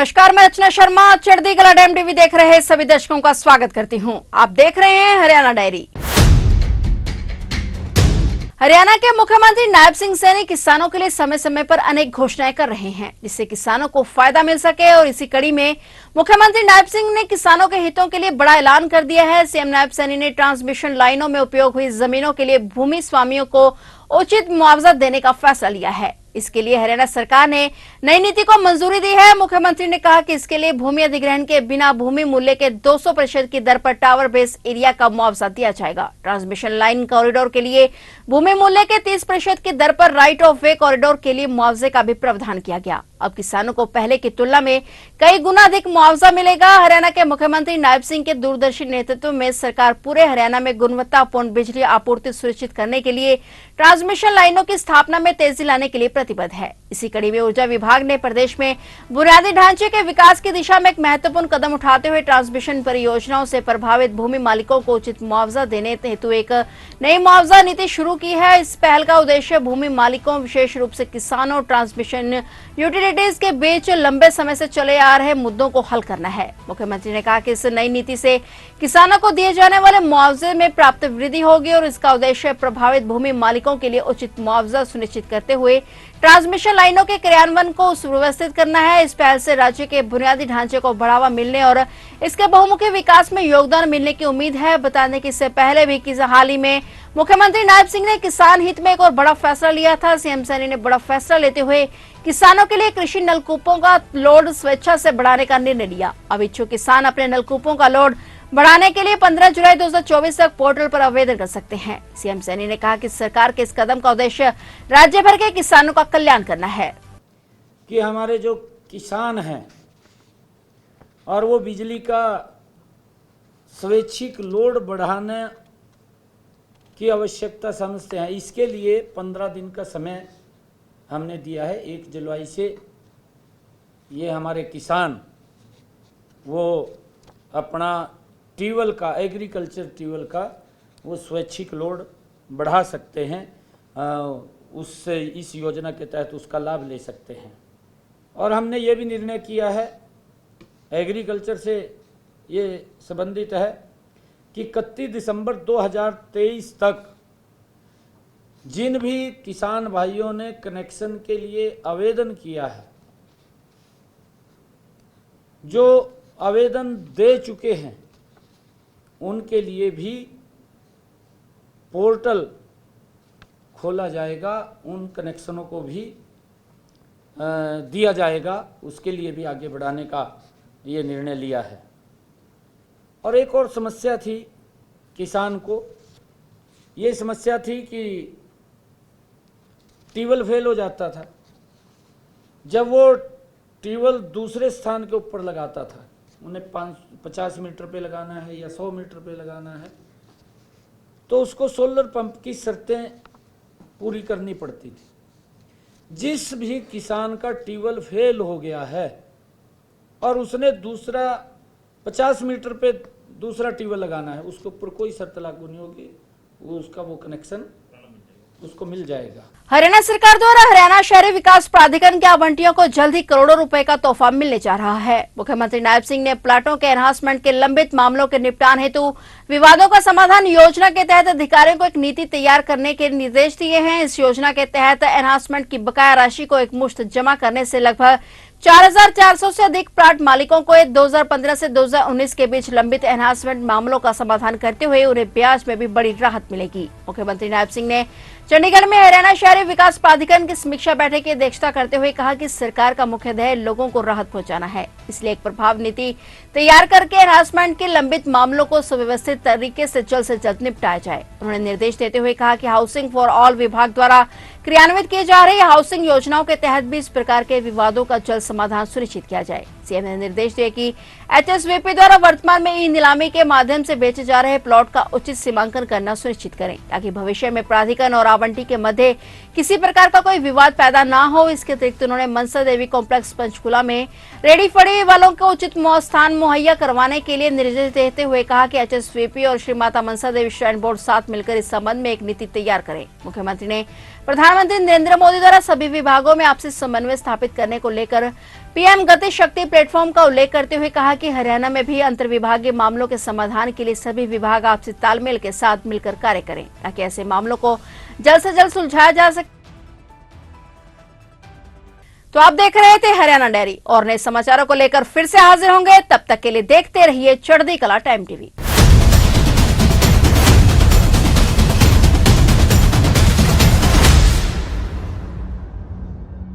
नमस्कार, मैं रचना शर्मा चढ़ती कला टाइम टीवी देख रहे सभी दर्शकों का स्वागत करती हूं। आप देख रहे हैं हरियाणा डायरी। हरियाणा के मुख्यमंत्री नायब सिंह सैनी किसानों के लिए समय समय पर अनेक घोषणाएं कर रहे हैं जिससे किसानों को फायदा मिल सके, और इसी कड़ी में मुख्यमंत्री नायब सिंह ने किसानों के हितों के लिए बड़ा ऐलान कर दिया है। सीएम नायब सैनी ने ट्रांसमिशन लाइनों में उपयोग हुई जमीनों के लिए भूमि स्वामियों को उचित मुआवजा देने का फैसला लिया है। इसके लिए हरियाणा सरकार ने नई नीति को मंजूरी दी है। मुख्यमंत्री ने कहा कि इसके लिए भूमि अधिग्रहण के बिना भूमि मूल्य के 200% की दर पर टावर बेस एरिया का मुआवजा दिया जाएगा। ट्रांसमिशन लाइन कॉरिडोर के लिए भूमि मूल्य के 30% की दर पर राइट ऑफ वे कॉरिडोर के लिए मुआवजे का भी प्रावधान किया गया। अब किसानों को पहले की तुलना में कई गुना अधिक मुआवजा मिलेगा। हरियाणा के मुख्यमंत्री नायब सिंह के दूरदर्शी नेतृत्व में सरकार पूरे हरियाणा में गुणवत्तापूर्ण बिजली आपूर्ति सुनिश्चित करने के लिए ट्रांसमिशन लाइनों की स्थापना में तेजी लाने के लिए प्रतिबद्ध है। इसी कड़ी में ऊर्जा विभाग ने प्रदेश में बुनियादी ढांचे के विकास की दिशा में एक महत्वपूर्ण कदम उठाते हुए ट्रांसमिशन परियोजनाओं से प्रभावित भूमि मालिकों को उचित मुआवजा देने हेतु एक नई मुआवजा नीति शुरू की है। इस पहल का उद्देश्य भूमि मालिकों, विशेष रूप से किसानों और ट्रांसमिशन यूटिलिटीज के बीच लंबे समय से चले आ रहे मुद्दों को हल करना है। मुख्यमंत्री ने कहा कि इस नई नीति से किसानों को दिए जाने वाले मुआवजे में प्राप्त वृद्धि होगी और इसका उद्देश्य प्रभावित भूमि मालिकों के लिए उचित मुआवजा सुनिश्चित करते हुए ट्रांसमिशन लाइनों के क्रियान्वयन को सुव्यवस्थित करना है। इस पहल से राज्य के बुनियादी ढांचे को बढ़ावा मिलने और इसके बहुमुखी विकास में योगदान मिलने की उम्मीद है। बता दें कि इससे पहले भी हाल ही में मुख्यमंत्री नायब सिंह ने किसान हित में एक और बड़ा फैसला लिया था। सीएम सैनी ने बड़ा फैसला लेते हुए किसानों के लिए कृषि नलकूपों का लोड स्वेच्छा से बढ़ाने का निर्णय लिया। अब इच्छुक किसान अपने नलकूपों का लोड बढ़ाने के लिए 15 जुलाई 2024 तक पोर्टल पर आवेदन कर सकते हैं। सीएम सैनी ने कहा कि सरकार के इस कदम का उद्देश्य राज्य भर के किसानों का कल्याण करना है। कि हमारे जो किसान हैं और वो बिजली का स्वैच्छिक लोड बढ़ाने की आवश्यकता समझते हैं, इसके लिए 15 दिन का समय हमने दिया है। 1 जुलाई से ये हमारे किसान वो अपना ट्यूबवेल का, एग्रीकल्चर ट्यूबवेल का वो स्वैच्छिक लोड बढ़ा सकते हैं। उससे इस योजना के तहत उसका लाभ ले सकते हैं। और हमने ये भी निर्णय किया है, एग्रीकल्चर से ये संबंधित है कि 31 दिसंबर 2023 तक जिन भी किसान भाइयों ने कनेक्शन के लिए आवेदन किया है, जो आवेदन दे चुके हैं, उनके लिए भी पोर्टल खोला जाएगा, उन कनेक्शनों को भी दिया जाएगा। उसके लिए भी आगे बढ़ाने का ये निर्णय लिया है। और एक और समस्या थी किसान को, ये समस्या थी कि ट्यूबवेल फेल हो जाता था। जब वो ट्यूबवेल दूसरे स्थान के ऊपर लगाता था, उन्हें 50 मीटर पे लगाना है या 100 मीटर पे लगाना है, तो उसको सोलर पंप की शर्तें पूरी करनी पड़ती थी। जिस भी किसान का ट्यूबवेल फेल हो गया है और उसने दूसरा 50 मीटर पे दूसरा ट्यूबवेल लगाना है, उसके ऊपर कोई शर्त लागू नहीं होगी, वो कनेक्शन उसको मिल जाएगा। हरियाणा सरकार द्वारा हरियाणा शहरी विकास प्राधिकरण के आवंटियों को जल्द ही करोड़ों रुपए का तोहफा मिलने जा रहा है। मुख्यमंत्री नायब सिंह ने प्लाटों के एनहांसमेंट के लंबित मामलों के निपटान हेतु विवादों का समाधान योजना के तहत अधिकारियों को एक नीति तैयार करने के निर्देश दिए हैं। इस योजना के तहत एनहांसमेंट की बकाया राशि को एक मुश्त जमा करने से लगभग 4400 से अधिक प्लाट मालिकों को 2015 से 2019 के बीच लंबित एनहांसमेंट मामलों का समाधान करते हुए उन्हें ब्याज में भी बड़ी राहत मिलेगी। मुख्यमंत्री नायब सिंह ने चंडीगढ़ में हरियाणा शहरी विकास प्राधिकरण की समीक्षा बैठक की अध्यक्षता करते हुए कहा कि सरकार का मुख्य ध्येय लोगों को राहत पहुंचाना है, इसलिए एक प्रभाव नीति तैयार करके एनहांसमेंट के लंबित मामलों को सुव्यवस्थित तरीके से जल्द निपटाया जाए। उन्होंने निर्देश देते हुए कहा कि हाउसिंग फॉर ऑल विभाग द्वारा क्रियान्वित किए जा रही हाउसिंग योजनाओं के तहत भी इस प्रकार के विवादों का जल्द समाधान सुनिश्चित किया जाए। सीएम ने निर्देश दिए कि एचएसवीपी द्वारा वर्तमान में ई नीलामी के माध्यम से बेचे जा रहे प्लॉट का उचित सीमांकन करना सुनिश्चित करें, ताकि भविष्य में प्राधिकरण और आवंटी के मध्य किसी प्रकार का कोई विवाद पैदा न हो। इसके अतिरिक्त उन्होंने मनसा देवी कॉम्प्लेक्स पंचकूला में रेडी फड़ी वालों को उचित स्थान मुहैया करवाने के लिए निर्देश देते हुए कहा कि एचएसवीपी और श्री माता मनसा देवी श्राइन बोर्ड साथ मिलकर इस संबंध में एक नीति तैयार करें। मुख्यमंत्री ने प्रधानमंत्री नरेंद्र मोदी द्वारा सभी विभागों में आपसी समन्वय स्थापित करने को लेकर पीएम गति शक्ति प्लेटफॉर्म का उल्लेख करते हुए कहा कि हरियाणा में भी अंतर्विभागीय मामलों के समाधान के लिए सभी विभाग आपसी तालमेल के साथ मिलकर कार्य करें ताकि ऐसे मामलों को जल्द से जल्द सुलझाया जा सके। तो आप देख रहे थे हरियाणा डायरी और नए समाचारों को लेकर फिर से हाजिर होंगे। तब तक के लिए देखते रहिए चढ़ती कला टाइम टीवी।